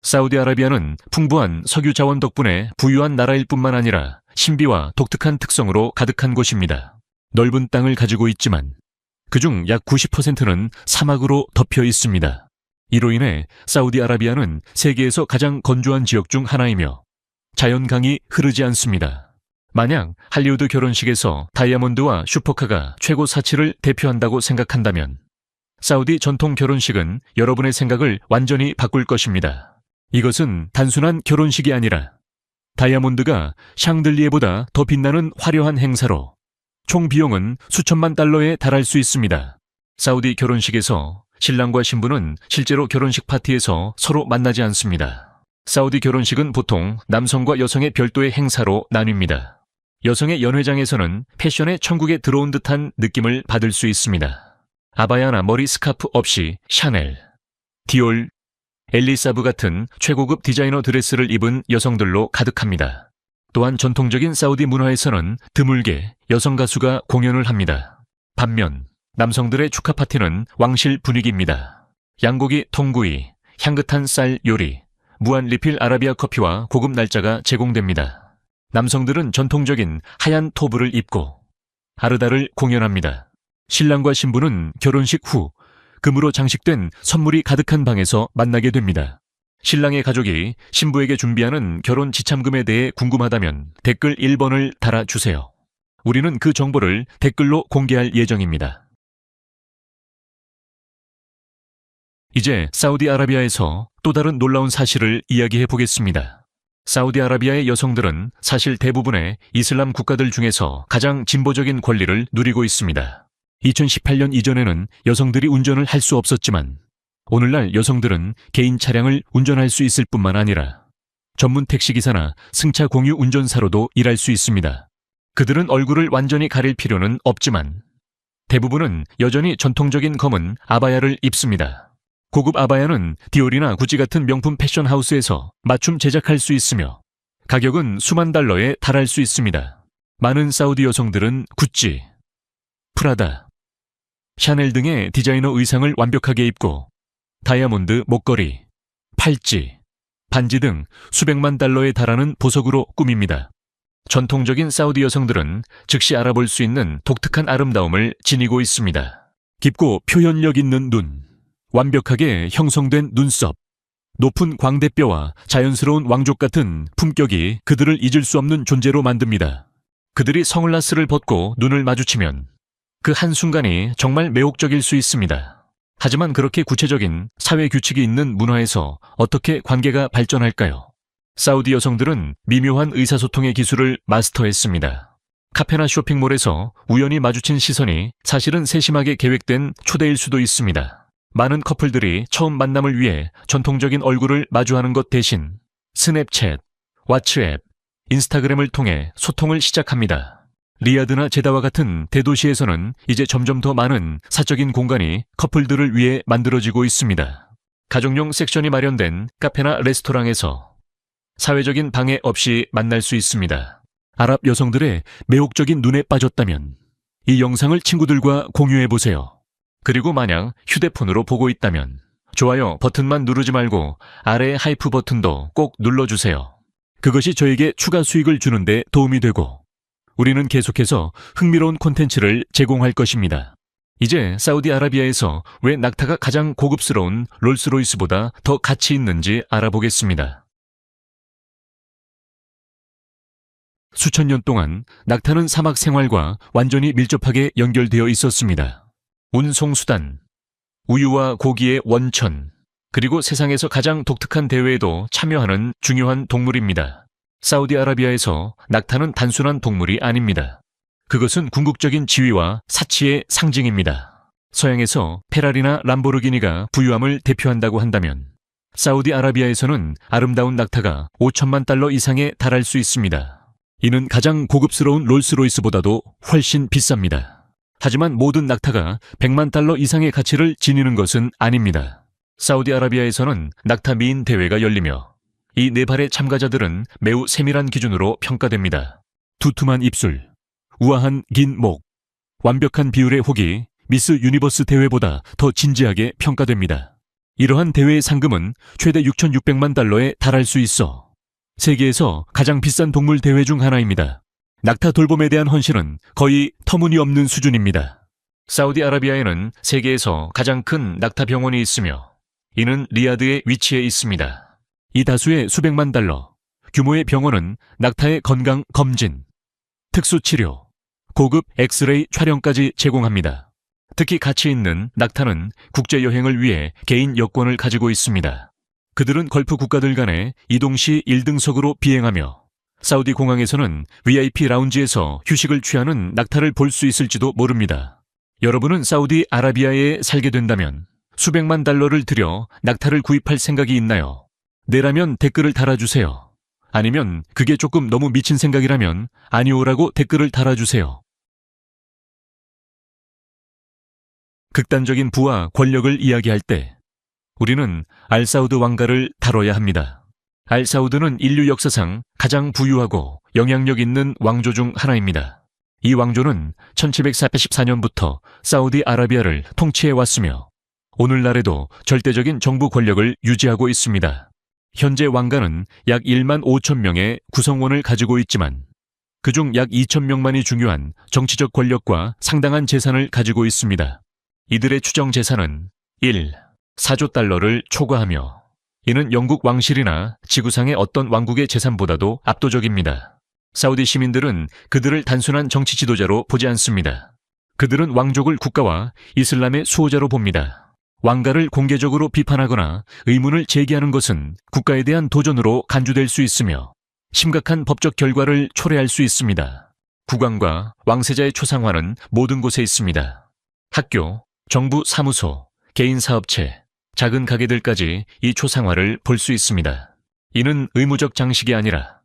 사우디아라비아는 풍부한 석유 자원 덕분에 부유한 나라일 뿐만 아니라 신비와 독특한 특성으로 가득한 곳입니다. 넓은 땅을 가지고 있지만 그중 약 90%는 사막으로 덮여 있습니다. 이로 인해 사우디아라비아는 세계에서 가장 건조한 지역 중 하나이며 자연강이 흐르지 않습니다. 만약 할리우드 결혼식에서 다이아몬드와 슈퍼카가 최고 사치를 대표한다고 생각한다면 사우디 전통 결혼식은 여러분의 생각을 완전히 바꿀 것입니다. 이것은 단순한 결혼식이 아니라 다이아몬드가 샹들리에보다 더 빛나는 화려한 행사로 총 비용은 수천만 달러에 달할 수 있습니다. 사우디 결혼식에서 신랑과 신부는 실제로 결혼식 파티에서 서로 만나지 않습니다. 사우디 결혼식은 보통 남성과 여성의 별도의 행사로 나뉩니다. 여성의 연회장에서는 패션의 천국에 들어온 듯한 느낌을 받을 수 있습니다. 아바야나 머리 스카프 없이 샤넬, 디올, 엘리사브 같은 최고급 디자이너 드레스를 입은 여성들로 가득합니다. 또한 전통적인 사우디 문화에서는 드물게 여성 가수가 공연을 합니다. 반면 남성들의 축하 파티는 왕실 분위기입니다. 양고기 통구이, 향긋한 쌀 요리, 무한 리필 아라비아 커피와 고급 날짜가 제공됩니다. 남성들은 전통적인 하얀 토브를 입고 아르다를 공연합니다. 신랑과 신부는 결혼식 후 금으로 장식된 선물이 가득한 방에서 만나게 됩니다. 신랑의 가족이 신부에게 준비하는 결혼 지참금에 대해 궁금하다면 댓글 1번을 달아주세요. 우리는 그 정보를 댓글로 공개할 예정입니다. 이제 사우디아라비아에서 또 다른 놀라운 사실을 이야기해 보겠습니다. 사우디아라비아의 여성들은 사실 대부분의 이슬람 국가들 중에서 가장 진보적인 권리를 누리고 있습니다. 2018년 이전에는 여성들이 운전을 할 수 없었지만 오늘날 여성들은 개인 차량을 운전할 수 있을 뿐만 아니라 전문 택시기사나 승차 공유 운전사로도 일할 수 있습니다. 그들은 얼굴을 완전히 가릴 필요는 없지만 대부분은 여전히 전통적인 검은 아바야를 입습니다. 고급 아바야는 디올이나 구찌 같은 명품 패션 하우스에서 맞춤 제작할 수 있으며 가격은 수만 달러에 달할 수 있습니다. 많은 사우디 여성들은 구찌, 프라다, 샤넬 등의 디자이너 의상을 완벽하게 입고 다이아몬드 목걸이, 팔찌, 반지 등 수백만 달러에 달하는 보석으로 꾸밉니다. 전통적인 사우디 여성들은 즉시 알아볼 수 있는 독특한 아름다움을 지니고 있습니다. 깊고 표현력 있는 눈, 완벽하게 형성된 눈썹, 높은 광대뼈와 자연스러운 왕족 같은 품격이 그들을 잊을 수 없는 존재로 만듭니다. 그들이 선글라스를 벗고 눈을 마주치면 그 한순간이 정말 매혹적일 수 있습니다. 하지만 그렇게 구체적인 사회 규칙이 있는 문화에서 어떻게 관계가 발전할까요? 사우디 여성들은 미묘한 의사소통의 기술을 마스터했습니다. 카페나 쇼핑몰에서 우연히 마주친 시선이 사실은 세심하게 계획된 초대일 수도 있습니다. 많은 커플들이 처음 만남을 위해 전통적인 얼굴을 마주하는 것 대신 스냅챗, 왓츠앱, 인스타그램을 통해 소통을 시작합니다. 리야드나 제다와 같은 대도시에서는 이제 점점 더 많은 사적인 공간이 커플들을 위해 만들어지고 있습니다. 가족용 섹션이 마련된 카페나 레스토랑에서 사회적인 방해 없이 만날 수 있습니다. 아랍 여성들의 매혹적인 눈에 빠졌다면 이 영상을 친구들과 공유해보세요. 그리고 만약 휴대폰으로 보고 있다면 좋아요 버튼만 누르지 말고 아래 하이프 버튼도 꼭 눌러주세요. 그것이 저에게 추가 수익을 주는데 도움이 되고 우리는 계속해서 흥미로운 콘텐츠를 제공할 것입니다. 이제 사우디아라비아에서 왜 낙타가 가장 고급스러운 롤스로이스보다 더 가치 있는지 알아보겠습니다. 수천 년 동안 낙타는 사막 생활과 완전히 밀접하게 연결되어 있었습니다. 운송수단, 우유와 고기의 원천, 그리고 세상에서 가장 독특한 대회에도 참여하는 중요한 동물입니다. 사우디아라비아에서 낙타는 단순한 동물이 아닙니다. 그것은 궁극적인 지위와 사치의 상징입니다. 서양에서 페라리나 람보르기니가 부유함을 대표한다고 한다면 사우디아라비아에서는 아름다운 낙타가 5천만 달러 이상에 달할 수 있습니다. 이는 가장 고급스러운 롤스로이스보다도 훨씬 비쌉니다. 하지만 모든 낙타가 100만 달러 이상의 가치를 지니는 것은 아닙니다. 사우디아라비아에서는 낙타 미인 대회가 열리며 이 네 발의 참가자들은 매우 세밀한 기준으로 평가됩니다. 두툼한 입술, 우아한 긴 목, 완벽한 비율의 혹이 미스 유니버스 대회보다 더 진지하게 평가됩니다. 이러한 대회의 상금은 최대 6,600만 달러에 달할 수 있어 세계에서 가장 비싼 동물 대회 중 하나입니다. 낙타 돌봄에 대한 헌신은 거의 터무니없는 수준입니다. 사우디아라비아에는 세계에서 가장 큰 낙타 병원이 있으며 이는 리야드에 위치해 있습니다. 이 다수의 수백만 달러 규모의 병원은 낙타의 건강 검진, 특수 치료, 고급 엑스레이 촬영까지 제공합니다. 특히 가치 있는 낙타는 국제 여행을 위해 개인 여권을 가지고 있습니다. 그들은 걸프 국가들 간에 이동 시 1등석으로 비행하며 사우디 공항에서는 VIP 라운지에서 휴식을 취하는 낙타를 볼 수 있을지도 모릅니다. 여러분은 사우디아라비아에 살게 된다면 수백만 달러를 들여 낙타를 구입할 생각이 있나요? 네라면 댓글을 달아주세요. 아니면 그게 조금 너무 미친 생각이라면 아니오라고 댓글을 달아주세요. 극단적인 부와 권력을 이야기할 때 우리는 알사우드 왕가를 다뤄야 합니다. 알사우드는 인류 역사상 가장 부유하고 영향력 있는 왕조 중 하나입니다. 이 왕조는 1784년부터 사우디아라비아를 통치해 왔으며 오늘날에도 절대적인 정부 권력을 유지하고 있습니다. 현재 왕가는 약 1만 5천 명의 구성원을 가지고 있지만 그중 약 2천 명만이 중요한 정치적 권력과 상당한 재산을 가지고 있습니다. 이들의 추정 재산은 4조 달러를 초과하며 이는 영국 왕실이나 지구상의 어떤 왕국의 재산보다도 압도적입니다. 사우디 시민들은 그들을 단순한 정치 지도자로 보지 않습니다. 그들은 왕족을 국가와 이슬람의 수호자로 봅니다. 왕가를 공개적으로 비판하거나 의문을 제기하는 것은 국가에 대한 도전으로 간주될 수 있으며 심각한 법적 결과를 초래할 수 있습니다. 국왕과 왕세자의 초상화는 모든 곳에 있습니다. 학교, 정부 사무소, 개인 사업체, 작은 가게들까지 이 초상화를 볼 수 있습니다. 이는 의무적 장식이 아니라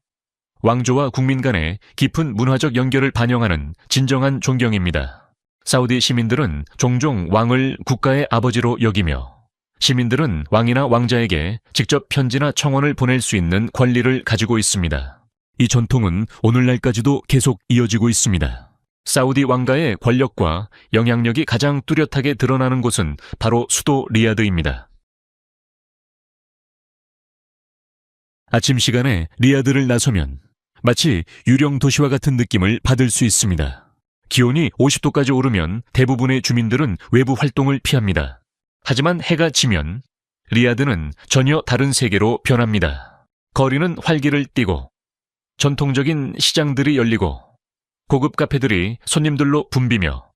왕조와 국민 간의 깊은 문화적 연결을 반영하는 진정한 존경입니다. 사우디 시민들은 종종 왕을 국가의 아버지로 여기며 시민들은 왕이나 왕자에게 직접 편지나 청원을 보낼 수 있는 권리를 가지고 있습니다. 이 전통은 오늘날까지도 계속 이어지고 있습니다. 사우디 왕가의 권력과 영향력이 가장 뚜렷하게 드러나는 곳은 바로 수도 리야드입니다. 아침 시간에 리야드를 나서면 마치 유령 도시와 같은 느낌을 받을 수 있습니다. 기온이 50도까지 오르면 대부분의 주민들은 외부 활동을 피합니다. 하지만 해가 지면 리야드는 전혀 다른 세계로 변합니다. 거리는 활기를 띠고 전통적인 시장들이 열리고 고급 카페들이 손님들로 붐비며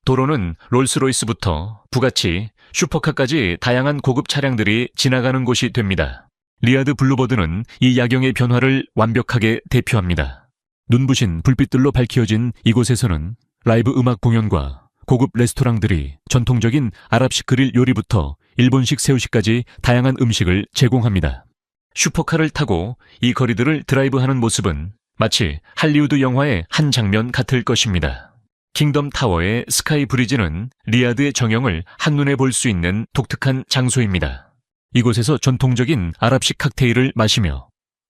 도로는 롤스로이스부터 부가치, 슈퍼카까지 다양한 고급 차량들이 지나가는 곳이 됩니다. 리야드 블루버드는 이 야경의 변화를 완벽하게 대표합니다. 눈부신 불빛들로 밝혀진 이곳에서는 라이브 음악 공연과 고급 레스토랑들이 전통적인 아랍식 그릴 요리부터 일본식 새우식까지 다양한 음식을 제공합니다. 슈퍼카를 타고 이 거리들을 드라이브하는 모습은 마치 할리우드 영화의 한 장면 같을 것입니다. 킹덤 타워의 스카이 브리지는 리야드의 정형을 한눈에 볼 수 있는 독특한 장소입니다. 이곳에서 전통적인 아랍식 칵테일을 마시며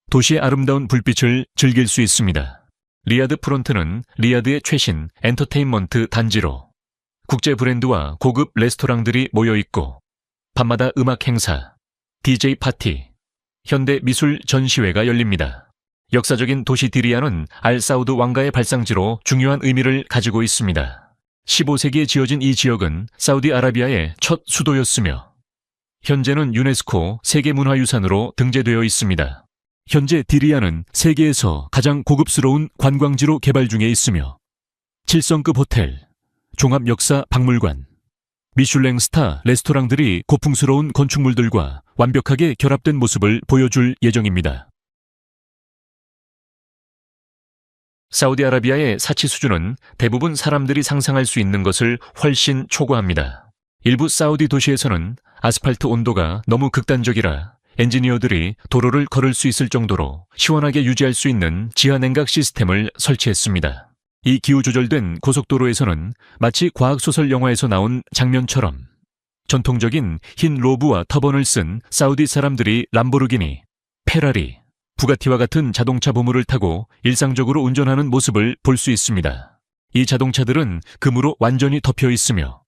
도시의 아름다운 불빛을 즐길 수 있습니다. 리야드 프론트는 리야드의 최신 엔터테인먼트 단지로 국제 브랜드와 고급 레스토랑들이 모여 있고 밤마다 음악 행사, DJ 파티, 현대 미술 전시회가 열립니다. 역사적인 도시 디리아는 알사우드 왕가의 발상지로 중요한 의미를 가지고 있습니다. 15세기에 지어진 이 지역은 사우디아라비아의 첫 수도였으며 현재는 유네스코 세계문화유산으로 등재되어 있습니다. 현재 디리아는 세계에서 가장 고급스러운 관광지로 개발 중에 있으며 7성급 호텔, 종합역사 박물관, 미슐랭 스타 레스토랑들이 고풍스러운 건축물들과 완벽하게 결합된 모습을 보여줄 예정입니다. 사우디아라비아의 사치 수준은 대부분 사람들이 상상할 수 있는 것을 훨씬 초과합니다. 일부 사우디 도시에서는 아스팔트 온도가 너무 극단적이라 엔지니어들이 도로를 걸을 수 있을 정도로 시원하게 유지할 수 있는 지하 냉각 시스템을 설치했습니다. 이 기후 조절된 고속도로에서는 마치 과학소설 영화에서 나온 장면처럼 전통적인 흰 로브와 터번을 쓴 사우디 사람들이 람보르기니, 페라리, 부가티와 같은 자동차 보물을 타고 일상적으로 운전하는 모습을 볼 수 있습니다. 이 자동차들은 금으로 완전히 덮여 있으며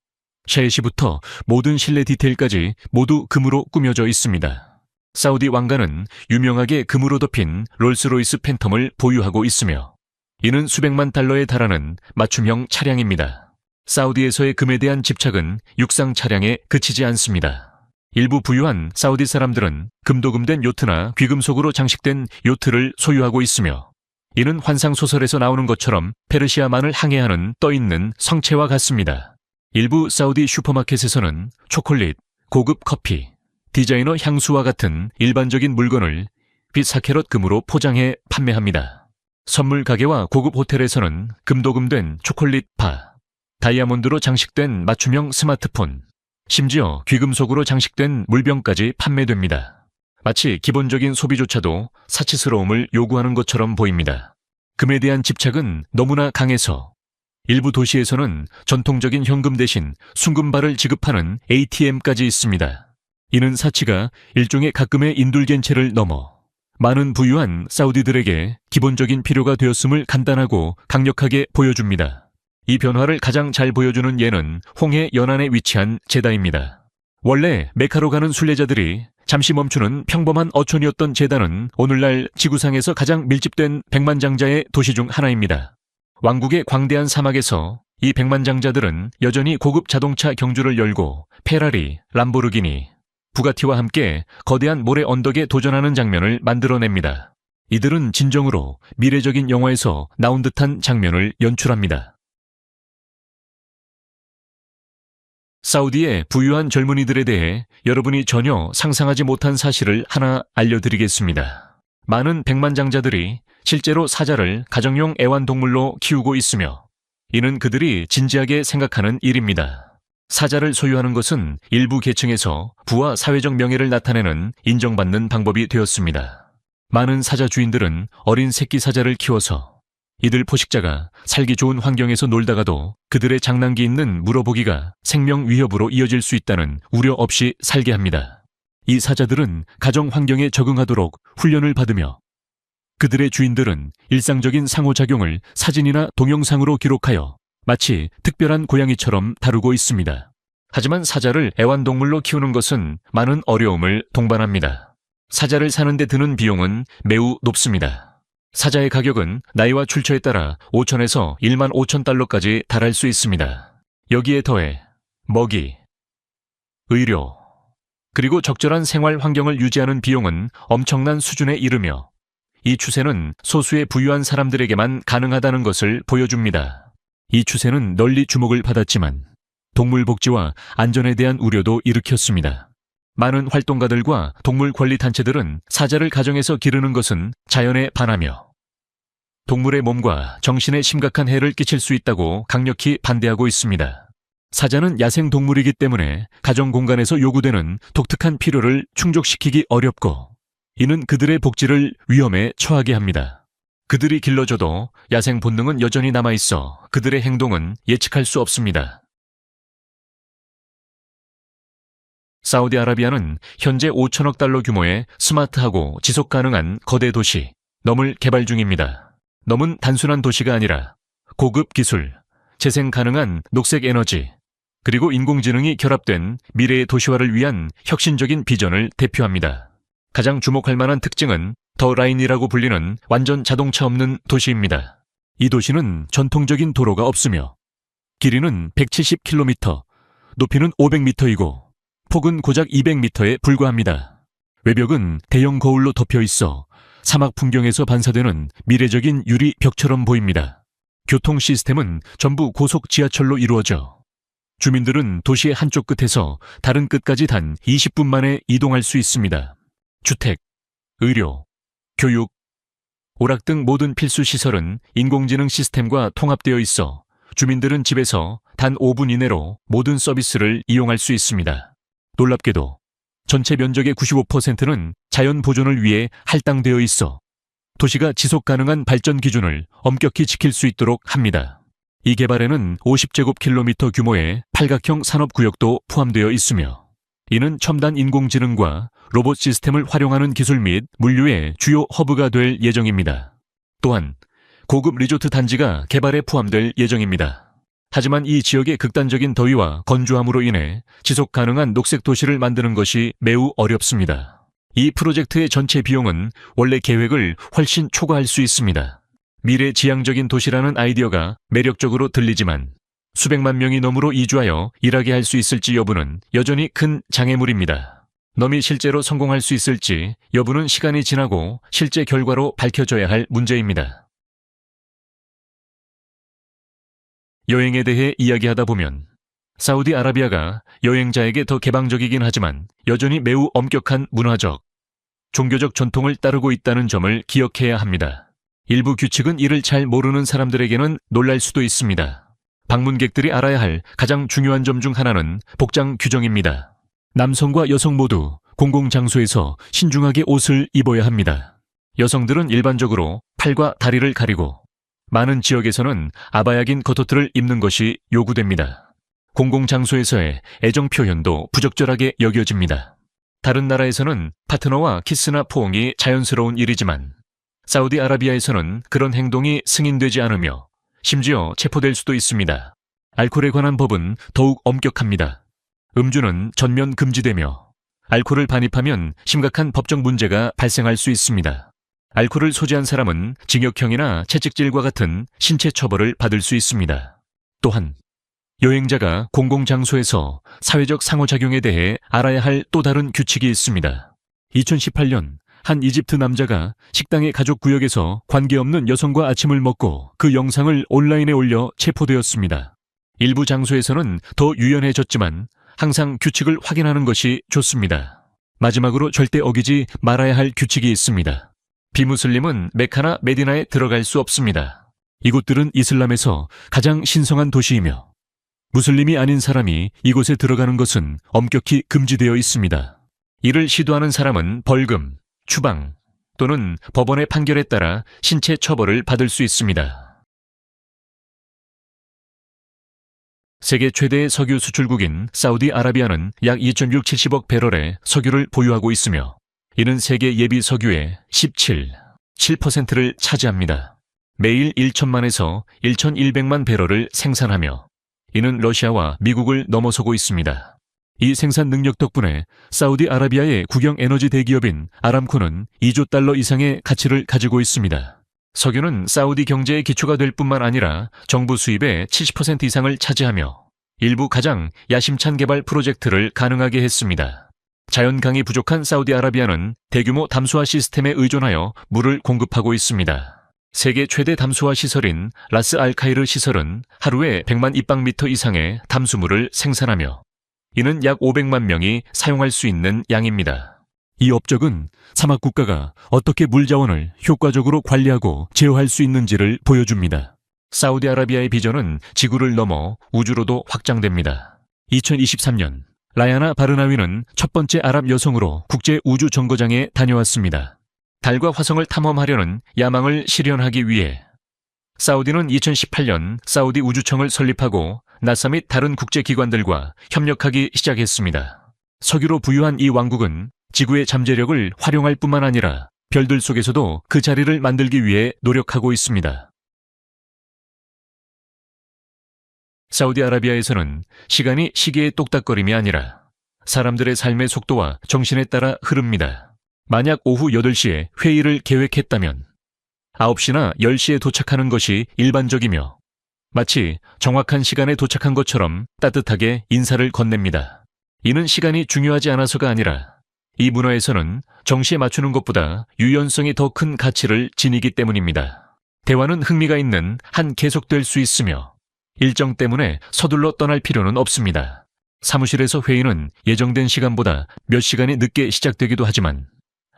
셰시부터 모든 실내 디테일까지 모두 금으로 꾸며져 있습니다. 사우디 왕가는 유명하게 금으로 덮인 롤스로이스 팬텀을 보유하고 있으며 이는 수백만 달러에 달하는 맞춤형 차량입니다. 사우디에서의 금에 대한 집착은 육상 차량에 그치지 않습니다. 일부 부유한 사우디 사람들은 금도금된 요트나 귀금속으로 장식된 요트를 소유하고 있으며 이는 환상소설에서 나오는 것처럼 페르시아만을 항해하는 떠있는 성체와 같습니다. 일부 사우디 슈퍼마켓에서는 초콜릿, 고급 커피, 디자이너 향수와 같은 일반적인 물건을 빛 4캐럿 금으로 포장해 판매합니다. 선물 가게와 고급 호텔에서는 금도금된 초콜릿 바, 다이아몬드로 장식된 맞춤형 스마트폰, 심지어 귀금속으로 장식된 물병까지 판매됩니다. 마치 기본적인 소비조차도 사치스러움을 요구하는 것처럼 보입니다. 금에 대한 집착은 너무나 강해서 일부 도시에서는 전통적인 현금 대신 순금발을 지급하는 ATM까지 있습니다. 이는 사치가 일종의 가끔의 인둘겐체를 넘어 많은 부유한 사우디들에게 기본적인 필요가 되었음을 간단하고 강력하게 보여줍니다. 이 변화를 가장 잘 보여주는 예는 홍해 연안에 위치한 제다입니다. 원래 메카로 가는 순례자들이 잠시 멈추는 평범한 어촌이었던 제다는 오늘날 지구상에서 가장 밀집된 백만장자의 도시 중 하나입니다. 왕국의 광대한 사막에서 이 백만장자들은 여전히 고급 자동차 경주를 열고 페라리, 람보르기니, 부가티와 함께 거대한 모래 언덕에 도전하는 장면을 만들어냅니다. 이들은 진정으로 미래적인 영화에서 나온 듯한 장면을 연출합니다. 사우디의 부유한 젊은이들에 대해 여러분이 전혀 상상하지 못한 사실을 하나 알려드리겠습니다. 많은 백만장자들이 실제로 사자를 가정용 애완동물로 키우고 있으며 이는 그들이 진지하게 생각하는 일입니다. 사자를 소유하는 것은 일부 계층에서 부와 사회적 명예를 나타내는 인정받는 방법이 되었습니다. 많은 사자 주인들은 어린 새끼 사자를 키워서 이들 포식자가 살기 좋은 환경에서 놀다가도 그들의 장난기 있는 물어보기가 생명 위협으로 이어질 수 있다는 우려 없이 살게 합니다. 이 사자들은 가정 환경에 적응하도록 훈련을 받으며 그들의 주인들은 일상적인 상호작용을 사진이나 동영상으로 기록하여 마치 특별한 고양이처럼 다루고 있습니다. 하지만 사자를 애완동물로 키우는 것은 많은 어려움을 동반합니다. 사자를 사는 데 드는 비용은 매우 높습니다. 사자의 가격은 나이와 출처에 따라 5천에서 1만 5천 달러까지 달할 수 있습니다. 여기에 더해 먹이, 의료, 그리고 적절한 생활 환경을 유지하는 비용은 엄청난 수준에 이르며 이 추세는 소수의 부유한 사람들에게만 가능하다는 것을 보여줍니다. 이 추세는 널리 주목을 받았지만 동물 복지와 안전에 대한 우려도 일으켰습니다. 많은 활동가들과 동물 권리 단체들은 사자를 가정에서 기르는 것은 자연에 반하며 동물의 몸과 정신에 심각한 해를 끼칠 수 있다고 강력히 반대하고 있습니다. 사자는 야생 동물이기 때문에 가정 공간에서 요구되는 독특한 필요를 충족시키기 어렵고 이는 그들의 복지를 위험에 처하게 합니다. 그들이 길러져도 야생 본능은 여전히 남아있어 그들의 행동은 예측할 수 없습니다. 사우디아라비아는 현재 5천억 달러 규모의 스마트하고 지속 가능한 거대 도시 넘을 개발 중입니다. 넘은 단순한 도시가 아니라 고급 기술, 재생 가능한 녹색 에너지, 그리고 인공지능이 결합된 미래의 도시화를 위한 혁신적인 비전을 대표합니다. 가장 주목할 만한 특징은 더 라인이라고 불리는 완전 자동차 없는 도시입니다. 이 도시는 전통적인 도로가 없으며 길이는 170km, 높이는 500m이고 폭은 고작 200m에 불과합니다. 외벽은 대형 거울로 덮여 있어 사막 풍경에서 반사되는 미래적인 유리 벽처럼 보입니다. 교통 시스템은 전부 고속 지하철로 이루어져 주민들은 도시의 한쪽 끝에서 다른 끝까지 단 20분 만에 이동할 수 있습니다. 주택, 의료, 교육, 오락 등 모든 필수 시설은 인공지능 시스템과 통합되어 있어 주민들은 집에서 단 5분 이내로 모든 서비스를 이용할 수 있습니다. 놀랍게도 전체 면적의 95%는 자연 보존을 위해 할당되어 있어 도시가 지속 가능한 발전 기준을 엄격히 지킬 수 있도록 합니다. 이 개발에는 50제곱킬로미터 규모의 팔각형 산업구역도 포함되어 있으며 이는 첨단 인공지능과 로봇 시스템을 활용하는 기술 및 물류의 주요 허브가 될 예정입니다. 또한 고급 리조트 단지가 개발에 포함될 예정입니다. 하지만 이 지역의 극단적인 더위와 건조함으로 인해 지속 가능한 녹색 도시를 만드는 것이 매우 어렵습니다. 이 프로젝트의 전체 비용은 원래 계획을 훨씬 초과할 수 있습니다. 미래지향적인 도시라는 아이디어가 매력적으로 들리지만 수백만 명이 넘으로 이주하여 일하게 할 수 있을지 여부는 여전히 큰 장애물입니다. 넘이 실제로 성공할 수 있을지 여부는 시간이 지나고 실제 결과로 밝혀져야 할 문제입니다. 여행에 대해 이야기하다 보면 사우디아라비아가 여행자에게 더 개방적이긴 하지만 여전히 매우 엄격한 문화적, 종교적 전통을 따르고 있다는 점을 기억해야 합니다. 일부 규칙은 이를 잘 모르는 사람들에게는 놀랄 수도 있습니다. 방문객들이 알아야 할 가장 중요한 점 중 하나는 복장 규정입니다. 남성과 여성 모두 공공장소에서 신중하게 옷을 입어야 합니다. 여성들은 일반적으로 팔과 다리를 가리고 많은 지역에서는 아바야긴 겉옷들을 입는 것이 요구됩니다. 공공장소에서의 애정 표현도 부적절하게 여겨집니다. 다른 나라에서는 파트너와 키스나 포옹이 자연스러운 일이지만 사우디아라비아에서는 그런 행동이 승인되지 않으며 심지어 체포될 수도 있습니다. 알코올에 관한 법은 더욱 엄격합니다. 음주는 전면 금지되며 알코올을 반입하면 심각한 법적 문제가 발생할 수 있습니다. 알코올을 소지한 사람은 징역형이나 채찍질과 같은 신체 처벌을 받을 수 있습니다. 또한 여행자가 공공장소에서 사회적 상호작용에 대해 알아야 할 또 다른 규칙이 있습니다. 2018년 한 이집트 남자가 식당의 가족 구역에서 관계없는 여성과 아침을 먹고 그 영상을 온라인에 올려 체포되었습니다. 일부 장소에서는 더 유연해졌지만 항상 규칙을 확인하는 것이 좋습니다. 마지막으로 절대 어기지 말아야 할 규칙이 있습니다. 비무슬림은 메카나 메디나에 들어갈 수 없습니다. 이곳들은 이슬람에서 가장 신성한 도시이며 무슬림이 아닌 사람이 이곳에 들어가는 것은 엄격히 금지되어 있습니다. 이를 시도하는 사람은 벌금, 추방 또는 법원의 판결에 따라 신체 처벌을 받을 수 있습니다. 세계 최대의 석유 수출국인 사우디아라비아는 약 2,670억 배럴의 석유를 보유하고 있으며 이는 세계 예비 석유의 7%를 차지합니다. 매일 1천만에서 1,100만 배럴을 생산하며 이는 러시아와 미국을 넘어서고 있습니다. 이 생산 능력 덕분에 사우디아라비아의 국영 에너지 대기업인 아람코는 2조 달러 이상의 가치를 가지고 있습니다. 석유는 사우디 경제의 기초가 될 뿐만 아니라 정부 수입의 70% 이상을 차지하며 일부 가장 야심찬 개발 프로젝트를 가능하게 했습니다. 자연강이 부족한 사우디아라비아는 대규모 담수화 시스템에 의존하여 물을 공급하고 있습니다. 세계 최대 담수화 시설인 라스 알카이르 시설은 하루에 100만 입방미터 이상의 담수물을 생산하며 이는 약 500만 명이 사용할 수 있는 양입니다. 이 업적은 사막 국가가 어떻게 물 자원을 효과적으로 관리하고 제어할 수 있는지를 보여줍니다. 사우디아라비아의 비전은 지구를 넘어 우주로도 확장됩니다. 2023년 라야나 바르나위는 첫 번째 아랍 여성으로 국제 우주 정거장에 다녀왔습니다. 달과 화성을 탐험하려는 야망을 실현하기 위해 사우디는 2018년 사우디 우주청을 설립하고 나사 및 다른 국제기관들과 협력하기 시작했습니다. 석유로 부유한 이 왕국은 지구의 잠재력을 활용할 뿐만 아니라 별들 속에서도 그 자리를 만들기 위해 노력하고 있습니다. 사우디아라비아에서는 시간이 시계의 똑딱거림이 아니라 사람들의 삶의 속도와 정신에 따라 흐릅니다. 만약 오후 8시에 회의를 계획했다면 9시나 10시에 도착하는 것이 일반적이며 마치 정확한 시간에 도착한 것처럼 따뜻하게 인사를 건넵니다. 이는 시간이 중요하지 않아서가 아니라 이 문화에서는 정시에 맞추는 것보다 유연성이 더 큰 가치를 지니기 때문입니다. 대화는 흥미가 있는 한 계속될 수 있으며 일정 때문에 서둘러 떠날 필요는 없습니다. 사무실에서 회의는 예정된 시간보다 몇 시간이 늦게 시작되기도 하지만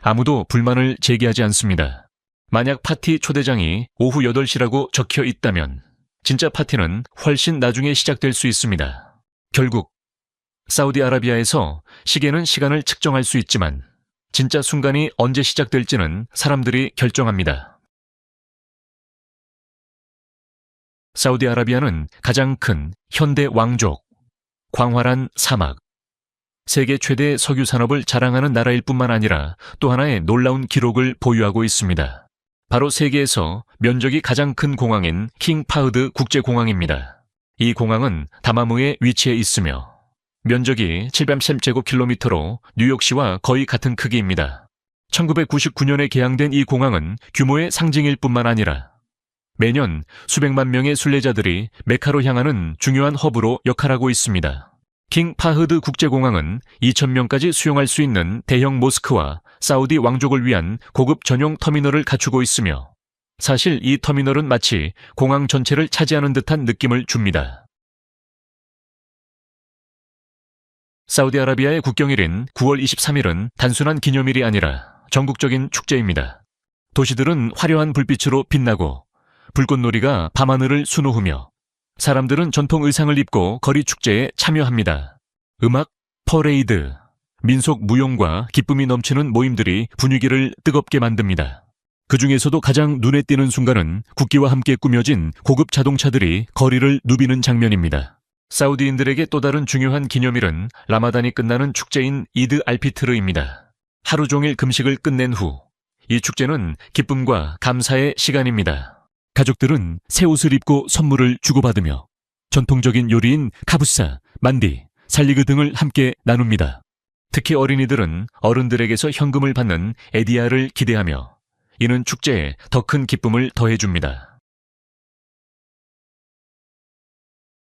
아무도 불만을 제기하지 않습니다. 만약 파티 초대장이 오후 8시라고 적혀 있다면 진짜 파티는 훨씬 나중에 시작될 수 있습니다. 결국 사우디아라비아에서 시계는 시간을 측정할 수 있지만 진짜 순간이 언제 시작될지는 사람들이 결정합니다. 사우디아라비아는 가장 큰 현대 왕족, 광활한 사막, 세계 최대 석유 산업을 자랑하는 나라일 뿐만 아니라 또 하나의 놀라운 기록을 보유하고 있습니다. 바로 세계에서 면적이 가장 큰 공항인 킹 파흐드 국제공항입니다. 이 공항은 다마무에 위치해 있으며 면적이 730제곱킬로미터로 뉴욕시와 거의 같은 크기입니다. 1999년에 개항된 이 공항은 규모의 상징일 뿐만 아니라 매년 수백만 명의 순례자들이 메카로 향하는 중요한 허브로 역할하고 있습니다. 킹 파흐드 국제공항은 2,000명까지 수용할 수 있는 대형 모스크와 사우디 왕족을 위한 고급 전용 터미널을 갖추고 있으며 사실 이 터미널은 마치 공항 전체를 차지하는 듯한 느낌을 줍니다. 사우디아라비아의 국경일인 9월 23일은 단순한 기념일이 아니라 전국적인 축제입니다. 도시들은 화려한 불빛으로 빛나고 불꽃놀이가 밤하늘을 수놓으며 사람들은 전통 의상을 입고 거리 축제에 참여합니다. 음악, 퍼레이드, 민속 무용과 기쁨이 넘치는 모임들이 분위기를 뜨겁게 만듭니다. 그 중에서도 가장 눈에 띄는 순간은 국기와 함께 꾸며진 고급 자동차들이 거리를 누비는 장면입니다. 사우디인들에게 또 다른 중요한 기념일은 라마단이 끝나는 축제인 이드 알피트르입니다. 하루 종일 금식을 끝낸 후 이 축제는 기쁨과 감사의 시간입니다. 가족들은 새 옷을 입고 선물을 주고받으며 전통적인 요리인 카부사, 만디, 살리그 등을 함께 나눕니다. 특히 어린이들은 어른들에게서 현금을 받는 에디아를 기대하며 이는 축제에 더 큰 기쁨을 더해줍니다.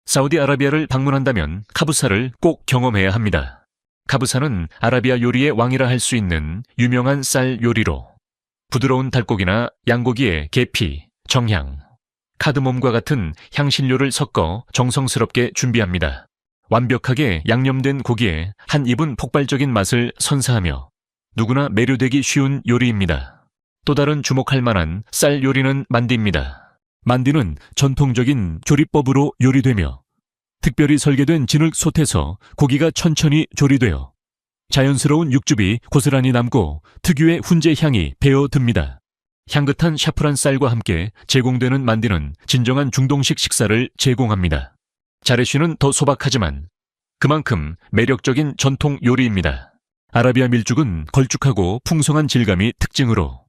사우디아라비아를 방문한다면 카부사를 꼭 경험해야 합니다. 카부사는 아라비아 요리의 왕이라 할 수 있는 유명한 쌀 요리로 부드러운 닭고기나 양고기에 계피, 정향, 카드몬과 같은 향신료를 섞어 정성스럽게 준비합니다. 완벽하게 양념된 고기에 한 입은 폭발적인 맛을 선사하며 누구나 매료되기 쉬운 요리입니다. 또 다른 주목할 만한 쌀 요리는 만디입니다. 만디는 전통적인 조리법으로 요리되며 특별히 설계된 진흙 솥에서 고기가 천천히 조리되어 자연스러운 육즙이 고스란히 남고 특유의 훈제 향이 배어듭니다. 향긋한 샤프란 쌀과 함께 제공되는 만디는 진정한 중동식 식사를 제공합니다. 자레쉬는 더 소박하지만 그만큼 매력적인 전통 요리입니다. 아라비아 밀죽은 걸쭉하고 풍성한 질감이 특징으로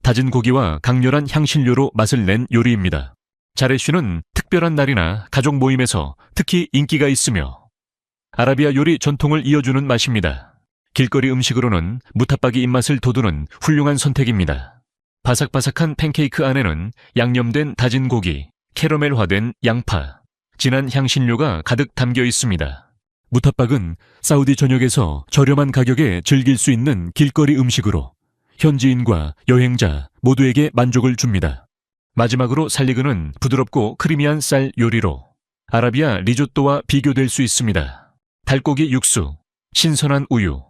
다진 고기와 강렬한 향신료로 맛을 낸 요리입니다. 자레쉬는 특별한 날이나 가족 모임에서 특히 인기가 있으며 아라비아 요리 전통을 이어주는 맛입니다. 길거리 음식으로는 무타박이 입맛을 돋우는 훌륭한 선택입니다. 바삭바삭한 팬케이크 안에는 양념된 다진 고기, 캐러멜화된 양파, 진한 향신료가 가득 담겨 있습니다. 무타박은 사우디 전역에서 저렴한 가격에 즐길 수 있는 길거리 음식으로 현지인과 여행자 모두에게 만족을 줍니다. 마지막으로 살리그는 부드럽고 크리미한 쌀 요리로 아라비아 리조또와 비교될 수 있습니다. 닭고기 육수, 신선한 우유,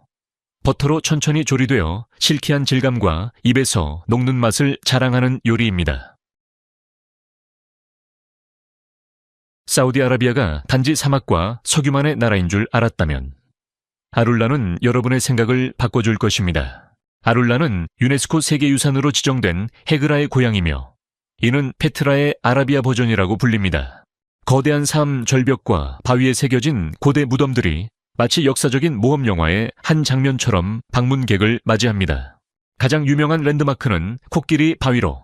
버터로 천천히 조리되어 실키한 질감과 입에서 녹는 맛을 자랑하는 요리입니다. 사우디아라비아가 단지 사막과 석유만의 나라인 줄 알았다면 아룰라는 여러분의 생각을 바꿔줄 것입니다. 아룰라는 유네스코 세계유산으로 지정된 헤그라의 고향이며 이는 페트라의 아라비아 버전이라고 불립니다. 거대한 삶 절벽과 바위에 새겨진 고대 무덤들이 마치 역사적인 모험 영화의 한 장면처럼 방문객을 맞이합니다. 가장 유명한 랜드마크는 코끼리 바위로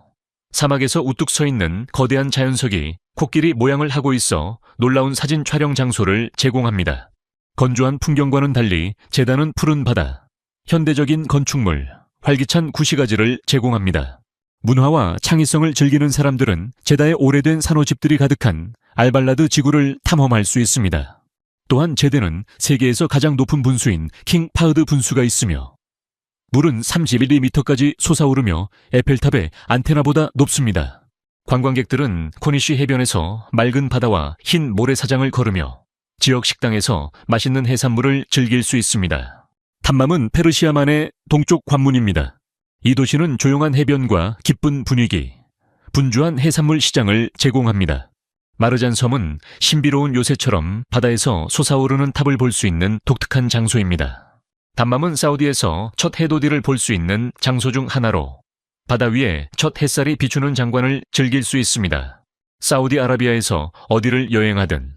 사막에서 우뚝 서 있는 거대한 자연석이 코끼리 모양을 하고 있어 놀라운 사진 촬영 장소를 제공합니다. 건조한 풍경과는 달리 제단은 푸른 바다, 현대적인 건축물, 활기찬 구시가지를 제공합니다. 문화와 창의성을 즐기는 사람들은 제다의 오래된 산호집들이 가득한 알발라드 지구를 탐험할 수 있습니다. 또한 제대는 세계에서 가장 높은 분수인 킹 파흐드 분수가 있으며 물은 31m까지 솟아오르며 에펠탑의 안테나보다 높습니다. 관광객들은 코니쉬 해변에서 맑은 바다와 흰 모래사장을 걸으며 지역 식당에서 맛있는 해산물을 즐길 수 있습니다. 탐맘은 페르시아만의 동쪽 관문입니다. 이 도시는 조용한 해변과 기쁜 분위기, 분주한 해산물 시장을 제공합니다. 마르잔 섬은 신비로운 요새처럼 바다에서 솟아오르는 탑을 볼 수 있는 독특한 장소입니다. 담맘은 사우디에서 첫 해돋이를 볼 수 있는 장소 중 하나로 바다 위에 첫 햇살이 비추는 장관을 즐길 수 있습니다. 사우디아라비아에서 어디를 여행하든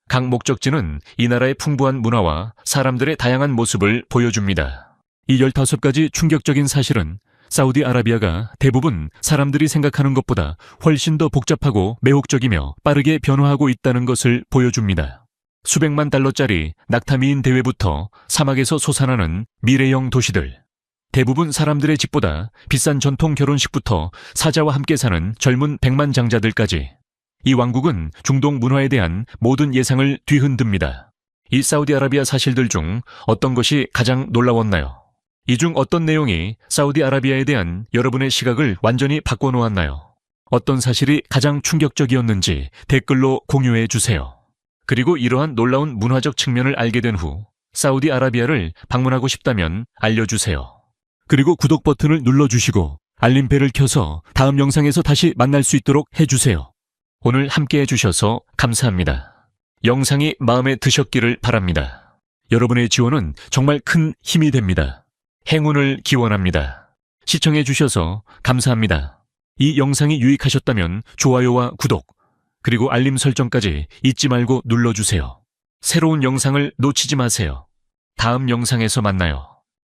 각 목적지는 이 나라의 풍부한 문화와 사람들의 다양한 모습을 보여줍니다. 이 15가지 충격적인 사실은 사우디아라비아가 대부분 사람들이 생각하는 것보다 훨씬 더 복잡하고 매혹적이며 빠르게 변화하고 있다는 것을 보여줍니다. 수백만 달러짜리 낙타미인 대회부터 사막에서 솟아나는 미래형 도시들, 대부분 사람들의 집보다 비싼 전통 결혼식부터 사자와 함께 사는 젊은 백만장자들까지, 이 왕국은 중동 문화에 대한 모든 예상을 뒤흔듭니다. 이 사우디아라비아 사실들 중 어떤 것이 가장 놀라웠나요? 이 중 어떤 내용이 사우디아라비아에 대한 여러분의 시각을 완전히 바꿔놓았나요? 어떤 사실이 가장 충격적이었는지 댓글로 공유해 주세요. 그리고 이러한 놀라운 문화적 측면을 알게 된 후 사우디아라비아를 방문하고 싶다면 알려주세요. 그리고 구독 버튼을 눌러주시고 알림벨을 켜서 다음 영상에서 다시 만날 수 있도록 해주세요. 오늘 함께 해주셔서 감사합니다. 영상이 마음에 드셨기를 바랍니다. 여러분의 지원은 정말 큰 힘이 됩니다. 행운을 기원합니다. 시청해주셔서 감사합니다. 이 영상이 유익하셨다면 좋아요와 구독, 그리고 알림 설정까지 잊지 말고 눌러주세요. 새로운 영상을 놓치지 마세요. 다음 영상에서 만나요.